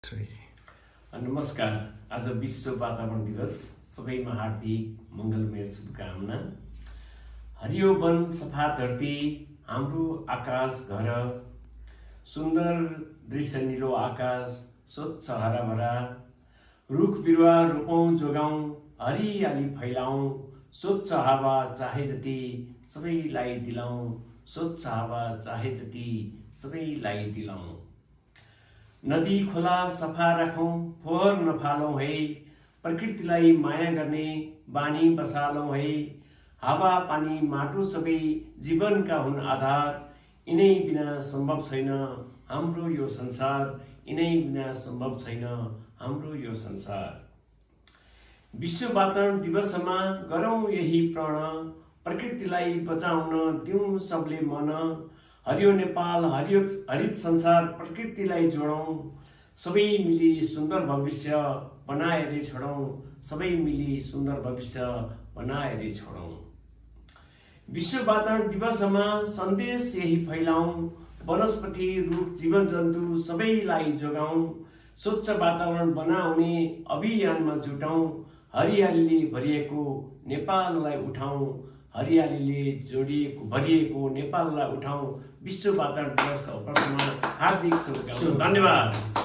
नमस्कार। आज विश्व वातावरण दिवस। सबैमा हार्दिक मङ्गलमय शुभकामना। हरियो वन सफा धरती हाम्रो आकाश घर, सुन्दर दृश्य नीलो आकाश स्वच्छ हराभरा, रुख बिरुवा रोपौँ जोगाउँ हरियाली फैलाउँ, स्वच्छ हावा चाहे जति सबैलाई दिलाउँ, स्वच्छ हावा चाहे जति सबैलाई दिलाउँ। नदी खोला सफा राखौँ फोहोर नफालौँ है, प्रकृतिलाई माया गर्ने बानी बसालौँ है। हावा पानी माटो सबै जीवनका हुन् आधार, यिनै बिना सम्भव छैन हाम्रो यो संसार, यिनै बिना सम्भव छैन हाम्रो यो संसार। विश्व वातावरण दिवसमा गरौँ यही प्रण, प्रकृतिलाई बचाउन दिउँ सबले मन। हरियो नेपाल हरित संसार प्रकृतिलाई जोडौँ, सबै मिली सुन्दर भविष्य बनाएरै छोडौँ, सबै मिली सुन्दर भविष्य बनाएरै छोडौँ। विश्व वातावरण दिवसमा सन्देश यही फैलाउँ, वनस्पति रुख जीव जन्तु सबैलाई जोगाउँ, स्वच्छ वातावरण बनाउने अभियानमा जुटौँ, हरियालीले भरिएको नेपाललाई उठाउँ, हरियालीले भरिएको नेपाललाई उठाउँ। विश्व वातावरण दिवसका उपलक्ष्यमा हार्दिक शुभकामना। धन्यवाद।